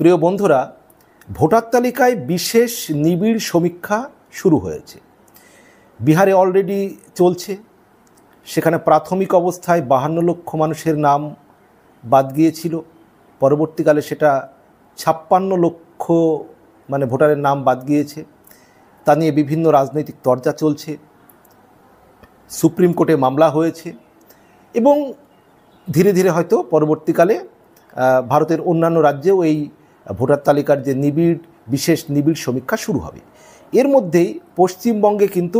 প্রিয় বন্ধুরা, ভোটার তালিকায় বিশেষ নিবিড় সমীক্ষা শুরু হয়েছে। বিহারে অলরেডি চলছে। সেখানে প্রাথমিক অবস্থায় 52 লক্ষ মানুষের নাম বাদ গিয়েছিল। পরবর্তীকালে সেটা 56 লক্ষ ভোটারের নাম বাদ গিয়েছে। তা নিয়ে বিভিন্ন রাজনৈতিক তরজা চলছে, সুপ্রিম কোর্টে মামলা হয়েছে এবং ধীরে ধীরে হয়তো পরবর্তীকালে ভারতের অন্যান্য রাজ্যেও এই ভোটার তালিকার যে বিশেষ নিবিড় সমীক্ষা শুরু হবে। এর মধ্যেই পশ্চিমবঙ্গে কিন্তু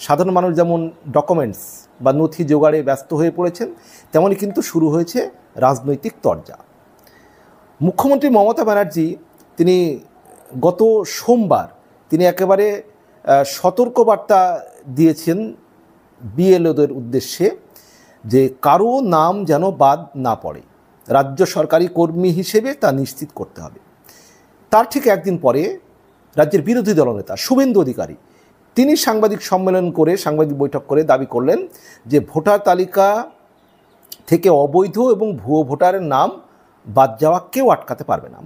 সাধারণ মানুষ যেমন ডকুমেন্টস বা নথি জোগাড়ে ব্যস্ত হয়ে পড়েছেন, তেমনই কিন্তু শুরু হয়েছে রাজনৈতিক তরজা। মুখ্যমন্ত্রী মমতা ব্যানার্জি তিনি গত সোমবার তিনি একেবারে সতর্কবার্তা দিয়েছেন বিএলওদের উদ্দেশ্যে যে কারো নাম যেন বাদ না পড়ে, রাজ্য সরকারি কর্মী হিসেবে তা নিশ্চিত করতে হবে। তার ঠিক একদিন পরে রাজ্যের বিরোধী দলনেতা শুভেন্দু অধিকারী তিনি সাংবাদিক সম্মেলন করে, সাংবাদিক বৈঠক করে দাবি করলেন যে ভোটার তালিকা থেকে অবৈধ এবং ভুয়ো ভোটারের নাম বাদ যাওয়া কেউ আটকাতে পারবে না।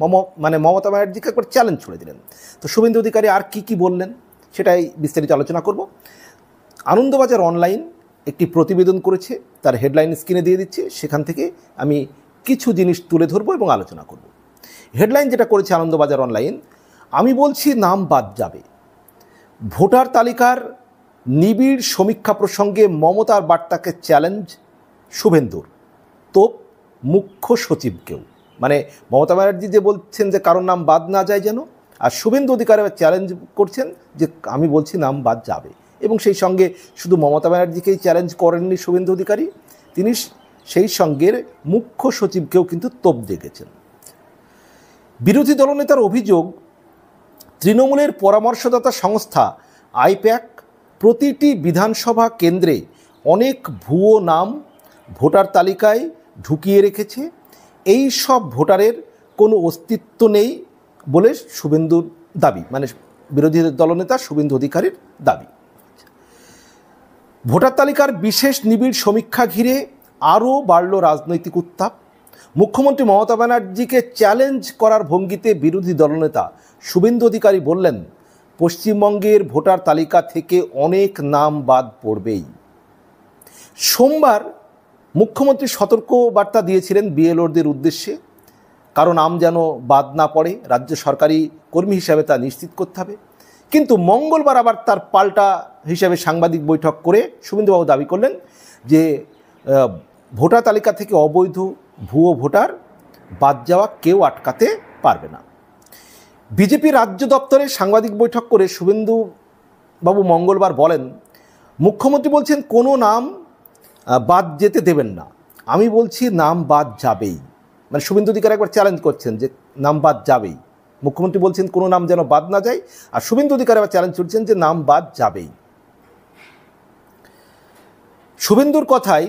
মমতা ব্যানার্জিকে একবার চ্যালেঞ্জ ছুড়ে দিলেন। তো শুভেন্দু অধিকারী আর কি বললেন সেটাই বিস্তারিত আলোচনা করব। আনন্দবাজার অনলাইন একটি প্রতিবেদন করেছে, তার হেডলাইন স্ক্রিনে দিয়ে দিচ্ছি, সেখান থেকে আমি কিছু জিনিস তুলে ধরবো এবং আলোচনা করব। হেডলাইন যেটা করেছে আনন্দবাজার অনলাইন, আমি বলছি নাম বাদ যাবে। ভোটার তালিকার নিবিড় সমীক্ষা প্রসঙ্গে মমতার বার্তাকে চ্যালেঞ্জ শুভেন্দুর, তোপ মুখ্য সচিবকেও। মমতা ব্যানার্জি যে বলছেন যে কারোর নাম বাদ না যায় যেন, আর শুভেন্দু অধিকারী চ্যালেঞ্জ করছেন যে আমি বলছি নাম বাদ যাবে। এবং সেই সঙ্গে শুধু মমতা ব্যানার্জিকেই চ্যালেঞ্জ করেননি শুভেন্দু অধিকারী, তিনি সেই সঙ্গে মুখ্য সচিবকেও কিন্তু তোপ দেখেছেন। বিরোধী দলনেতার অভিযোগ, তৃণমূলের পরামর্শদাতা সংস্থা আইপ্যাক প্রতিটি বিধানসভা কেন্দ্রে অনেক ভুয়ো নাম ভোটার তালিকায় ঢুকিয়ে রেখেছে। এই সব ভোটারের কোনো অস্তিত্ব নেই বলে শুভেন্দুর দাবি, বিরোধী দলনেতা শুভেন্দু অধিকারীর দাবি। ভোটার তালিকার বিশেষ নিবিড় সমীক্ষা ঘিরে আরও বাড়ল রাজনৈতিক উত্তাপ। মুখ্যমন্ত্রী মমতা ব্যানার্জিকে চ্যালেঞ্জ করার ভঙ্গিতে বিরোধী দলনেতা শুভেন্দু অধিকারী বললেন, পশ্চিমবঙ্গের ভোটার তালিকা থেকে অনেক নাম বাদ পড়বেই। সোমবার মুখ্যমন্ত্রী সতর্ক বার্তা দিয়েছিলেন বিএলওদের উদ্দেশ্যে, কারো নাম যেন বাদ না পড়ে, রাজ্য সরকারি কর্মী হিসাবে তা নিশ্চিত করতে হবে। কিন্তু মঙ্গলবার আবার তার পাল্টা হিসাবে সাংবাদিক বৈঠক করে শুভেন্দুবাবু দাবি করলেন যে ভোটার তালিকা থেকে অবৈধ ভুয়ো ভোটার বাদ যাওয়া কেউ আটকাতে পারবে না। বিজেপি রাজ্য দপ্তরে সাংবাদিক বৈঠক করে শুভেন্দুবাবু মঙ্গলবার বলেন, মুখ্যমন্ত্রী বলছেন কোনো নাম বাদ যেতে দেবেন না, আমি বলছি নাম বাদ যাবেই। শুভেন্দু অধিকারী একবার চ্যালেঞ্জ করছেন যে নাম বাদ যাবেই। মুখ্যমন্ত্রী বলছেন কোনো নাম যেন বাদ না যায়, আর শুভেন্দু অধিকারী আবার চ্যালেঞ্জ করছেন যে নাম বাদ যাবেই। শুভেন্দুর কথায়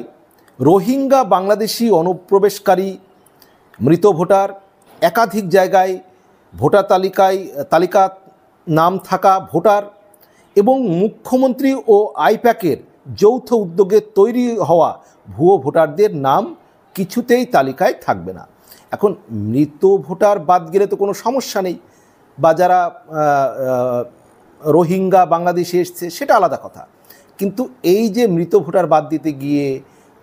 রোহিঙ্গা বাংলাদেশি অনুপ্রবেশকারী, মৃত ভোটার, একাধিক জায়গায় ভোটার তালিকা নাম থাকা ভোটার এবং মুখ্যমন্ত্রী ও আইপ্যাকের যৌথ উদ্যোগে তৈরি হওয়া ভুয়ো ভোটারদের নাম কিছুতেই তালিকায় থাকবে না। এখন মৃত ভোটার বাদ গেলে তো কোনো সমস্যা নেই, বা যারা রোহিঙ্গা বাংলাদেশে এসছে সেটা আলাদা কথা। কিন্তু এই যে মৃত ভোটার বাদ দিতে গিয়ে,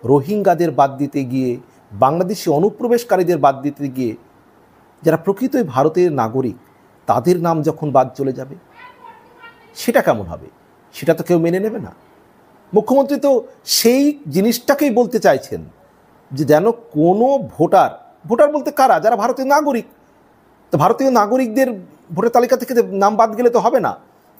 রোহিঙ্গাদের বাদ দিতে গিয়ে, বাংলাদেশি অনুপ্রবেশকারীদের বাদ দিতে গিয়ে যারা প্রকৃতই ভারতের নাগরিক তাদের নাম যখন বাদ চলে যাবে সেটা কেমন হবে? সেটা তো কেউ মেনে নেবে না। মুখ্যমন্ত্রী তো সেই জিনিসটাকেই বলতে চাইছেন যে যেন কোনো ভোটার বলতে কারা? যারা ভারতীয় নাগরিক। তো ভারতীয় নাগরিকদের ভোটার তালিকা থেকে নাম বাদ গেলে তো হবে না।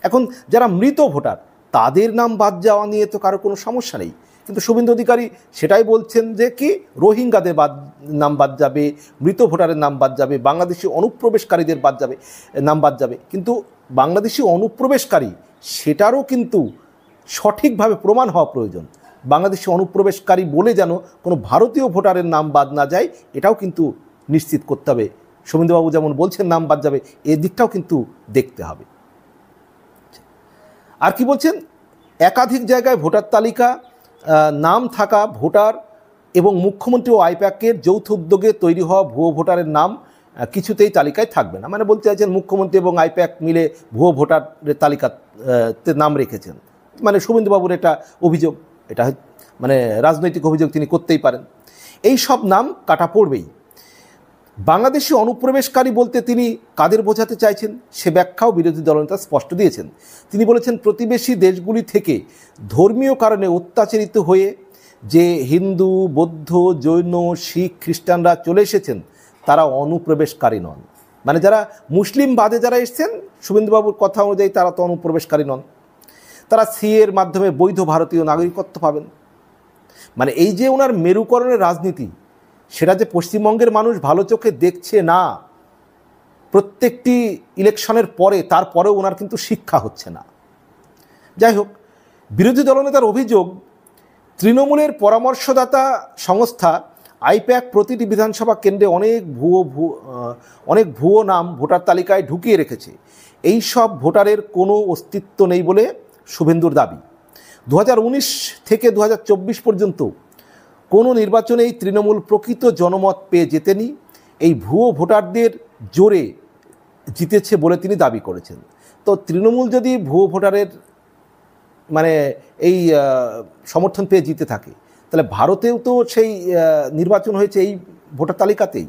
এখন যারা মৃত ভোটার তাদের নাম বাদ যাওয়া নিয়ে তো কারো কোনো সমস্যা নেই, কিন্তু শুভেন্দু অধিকারী সেটাই বলছেন যে কি রোহিঙ্গাদের নাম বাদ যাবে, মৃত ভোটারের নাম বাদ যাবে, বাংলাদেশি অনুপ্রবেশকারীদের নাম বাদ যাবে। কিন্তু বাংলাদেশি অনুপ্রবেশকারী সেটারও কিন্তু সঠিকভাবে প্রমাণ হওয়া প্রয়োজন। বাংলাদেশি অনুপ্রবেশকারী বলে যেন কোনো ভারতীয় ভোটারের নাম বাদ না যায়, এটাও কিন্তু নিশ্চিত করতে হবে। শুভেন্দুবাবু যেমন বলছেন নাম বাদ যাবে, এই দিকটাও কিন্তু দেখতে হবে। আর কি বলছেন, একাধিক জায়গায় ভোটার তালিকা নাম থাকা ভোটার এবং মুখ্যমন্ত্রী ও আইপ্যাকের যৌথ উদ্যোগে তৈরি হওয়া ভুয়ো ভোটারের নাম কিছুতেই তালিকায় থাকবে না। মানে বলতে চাইছেন মুখ্যমন্ত্রী এবং আইপ্যাক মিলে ভুয়ো ভোটারের তালিকাতে নাম রেখেছেন। মানে শুভেন্দুবাবুর এটা অভিযোগ, এটা মানে রাজনৈতিক অভিযোগ তিনি করতেই পারেন। এই সব নাম কাটা পড়বেই। বাংলাদেশি অনুপ্রবেশকারী বলতে তিনি কাদের বোঝাতে চাইছেন সে ব্যাখ্যাও বিরোধী দলনেতা স্পষ্ট দিয়েছেন। তিনি বলেছেন, প্রতিবেশী দেশগুলি থেকে ধর্মীয় কারণে অত্যাচারিত হয়ে যে হিন্দু, বৌদ্ধ, জৈন, শিখ, খ্রিস্টানরা চলে এসেছেন তারা অনুপ্রবেশকারী নন। মানে যারা মুসলিম বাদে যারা এসেছেন শুভেন্দুবাবুর কথা অনুযায়ী তারা তো অনুপ্রবেশকারী নন, তারা সিএর মাধ্যমে বৈধ ভারতীয় নাগরিকত্ব পাবেন। মানে এই যে ওনার মেরুকরণের রাজনীতি, সেটা যে পশ্চিমবঙ্গের মানুষ ভালো চোখে দেখছে না প্রত্যেকটি ইলেকশনের পরে, তারপরেও ওনার কিন্তু শিক্ষা হচ্ছে না। যাই হোক, বিরোধী দলনেতার অভিযোগ, তৃণমূলের পরামর্শদাতা সংস্থা আইপ্যাক প্রতিটি বিধানসভা কেন্দ্রে অনেক ভুয়ো নাম ভোটার তালিকায় ঢুকিয়ে রেখেছে। এই সব ভোটারের কোনো অস্তিত্ব নেই বলে শুভেন্দুর দাবি। 2019 থেকে 2024 পর্যন্ত কোনো নির্বাচনেই তৃণমূল প্রকৃত জনমত পেয়ে জেতেনি, এই ভুয়ো ভোটারদের জোরে জিতেছে বলে তিনি দাবি করেছেন। তো তৃণমূল যদি ভুয়ো ভোটারের মানে এই সমর্থন পেয়ে জিতে থাকে, তাহলে ভারতেও তো সেই নির্বাচন হয়েছে এই ভোটার তালিকাতেই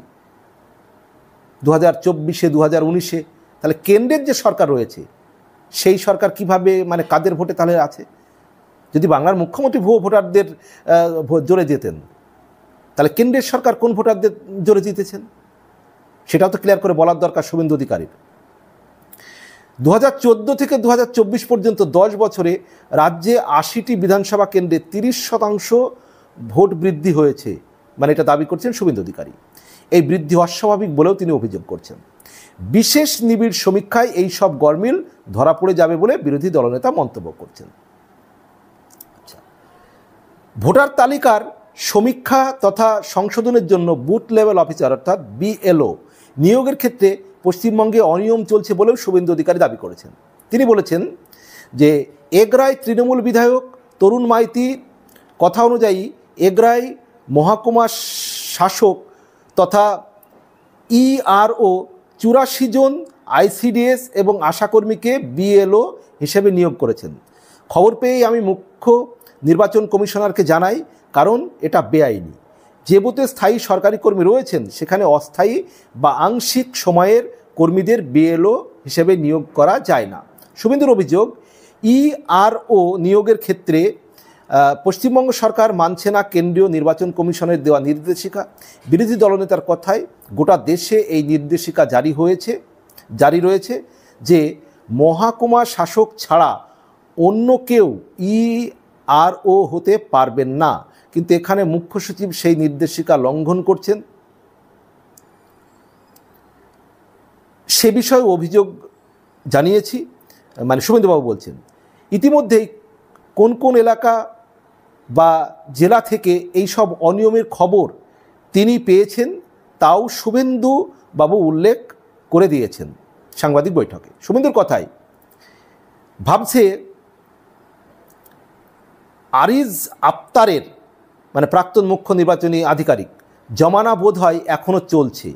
2024-এ 2019-এ। তাহলে কেন্দ্রের যে সরকার রয়েছে সেই সরকার কিভাবে মানে কাদের ভোটে তাহলে আছে? যদি বাংলার মুখ্যমন্ত্রী ভুয়ো ভোটারদের জোরে যেতেন, তাহলে কেন্দ্রের সরকার কোন ভোটারদের জোরে জিতেছেন সেটাও তো ক্লিয়ার করে বলার দরকার শুভেন্দু অধিকারীর। 2014 থেকে 2024 পর্যন্ত 10 বছরে রাজ্যে 80টি বিধানসভা কেন্দ্রে 30% ভোট বৃদ্ধি হয়েছে, মানে এটা দাবি করছেন শুভেন্দু অধিকারী। এই বৃদ্ধি অস্বাভাবিক বলেও তিনি অভিযোগ করছেন। বিশেষ নিবিড় সমীক্ষায় এই সব গরমিল ধরা পড়ে যাবে বলে বিরোধী দলনেতা মন্তব্য করছেন। ভোটার তালিকার সমীক্ষা তথা সংশোধনের জন্য বুথ লেভেল অফিসার অর্থাৎ বিএলও নিয়োগের ক্ষেত্রে পশ্চিমবঙ্গে অনিয়ম চলছে বলেও শুভেন্দু অধিকারী দাবি করেছেন। তিনি বলেছেন যে এগরায় তৃণমূল বিধায়ক তরুণ মাইতির কথা অনুযায়ী এগরায় মহকুমা শাসক তথা ইআরও 84 জন আইসিডিএস এবং আশাকর্মীকে বিএলও হিসেবে নিয়োগ করেছেন। খবর পেয়েই আমি মুখ্য নির্বাচন কমিশনারকে জানাই, কারণ এটা বেআইনি। যে বুথে স্থায়ী সরকারি কর্মী রয়েছেন সেখানে অস্থায়ী বা আংশিক সময়ের কর্মীদের বিএলও হিসেবে নিয়োগ করা যায় না। শুভেন্দুর অভিযোগ, ইআরও নিয়োগের ক্ষেত্রে পশ্চিমবঙ্গ সরকার মানছে না কেন্দ্রীয় নির্বাচন কমিশনের দেওয়া নির্দেশিকা। বিরোধী দলনেতার কথায় গোটা দেশে এই নির্দেশিকা জারি রয়েছে যে মহকুমা শাসক ছাড়া অন্য কেউ ইআরও হতে পারবেন না, কিন্তু এখানে মুখ্য সচিব সেই নির্দেশিকা লঙ্ঘন করছেন। সে বিষয়ে অভিযোগ জানিয়েছি, মানে শুভেন্দুবাবু বলছেন। ইতিমধ্যেই কোন কোন এলাকা বা জেলা থেকে এই সব অনিয়মের খবর তিনি পেয়েছেন তাও শুভেন্দু বাবু উল্লেখ করে দিয়েছেন সাংবাদিক বৈঠকে। শুভেন্দুর কথায় ভাবছে আরিজ আফতারের মানে প্রাক্তন মুখ্য নির্বাচনী আধিকারিক জমানা বোধ হয় এখনও চলছে,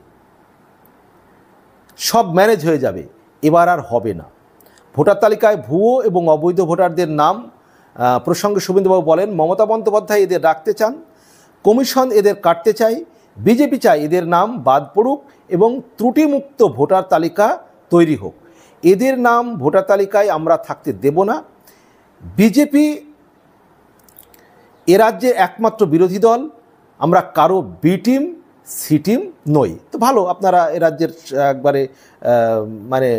সব ম্যানেজ হয়ে যাবে, এবার আর হবে না। ভোটার তালিকায় ভুয়ো এবং অবৈধ ভোটারদের নাম প্রসঙ্গে শুভেন্দুবাবু বলেন, মমতা বন্দ্যোপাধ্যায় এদের রাখতে চান, কমিশন এদের কাটতে চায়, বিজেপি চায় এদের নাম বাদ পড়ুক এবং ত্রুটিমুক্ত ভোটার তালিকা তৈরি হোক। এদের নাম ভোটার তালিকায় আমরা থাকতে দেব না। বিজেপি এ রাজ্যে একমাত্র বিরোধী দল, আমরা কারো বি টিম সি টিম নই। তো ভালো, আপনারা এ রাজ্যের একবারে মানে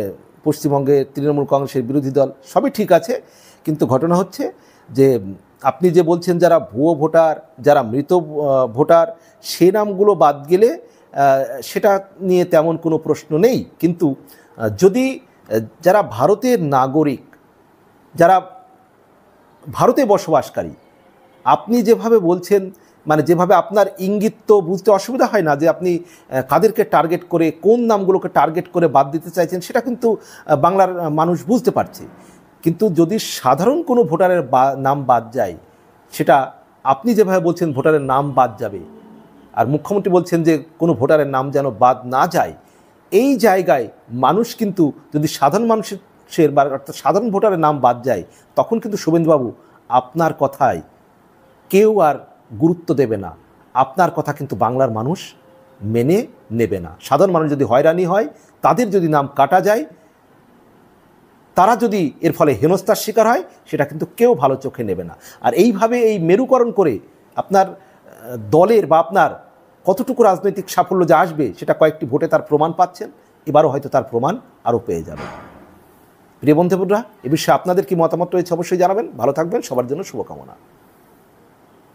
পশ্চিমবঙ্গে তৃণমূল কংগ্রেসের বিরোধী দল, সবই ঠিক আছে, কিন্তু ঘটনা হচ্ছে যে আপনি যে বলছেন যারা ভুয়ো ভোটার, যারা মৃত ভোটার, সে নামগুলো বাদ গেলে সেটা নিয়ে তেমন কোনো প্রশ্ন নেই। কিন্তু যদি যারা ভারতের নাগরিক, যারা ভারতে বসবাসকারী, আপনি যেভাবে বলছেন, মানে যেভাবে আপনার ইঙ্গিত তো বুঝতে অসুবিধা হয় না যে আপনি কাদেরকে টার্গেট করে, কোন নামগুলোকে টার্গেট করে বাদ দিতে চাইছেন, সেটা কিন্তু বাংলার মানুষ বুঝতে পারছে। কিন্তু যদি সাধারণ কোনো ভোটারের নাম বাদ যায়, সেটা আপনি যেভাবে বলছেন ভোটারের নাম বাদ যাবে, আর মুখ্যমন্ত্রী বলছেন যে কোনো ভোটারের নাম যেন বাদ না যায়, এই জায়গায় মানুষ কিন্তু যদি সাধারণ মানুষের বা অর্থাৎ সাধারণ ভোটারের নাম বাদ যায়, তখন কিন্তু শুভেন্দুবাবু আপনার কথায় কেউ আর গুরুত্ব দেবে না, আপনার কথা কিন্তু বাংলার মানুষ মেনে নেবে না। সাধারণ মানুষ যদি হয়রানি হয়, তাদের যদি নাম কাটা যায়, তারা যদি এর ফলে হেনস্থার শিকার হয়, সেটা কিন্তু কেউ ভালো চোখে নেবে না। আর এইভাবে এই মেরুকরণ করে আপনার দলের বা আপনার কতটুকু রাজনৈতিক সাফল্য যা আসবে, সেটা কয়েকটি ভোটে তার প্রমাণ পাচ্ছেন, এবারও হয়তো তার প্রমাণ আরও পেয়ে যাবেন। প্রিয় বন্ধুরা, এ বিষয়ে আপনাদের কি মতামত রয়েছে অবশ্যই জানাবেন। ভালো থাকবেন, সবার জন্য শুভকামনা।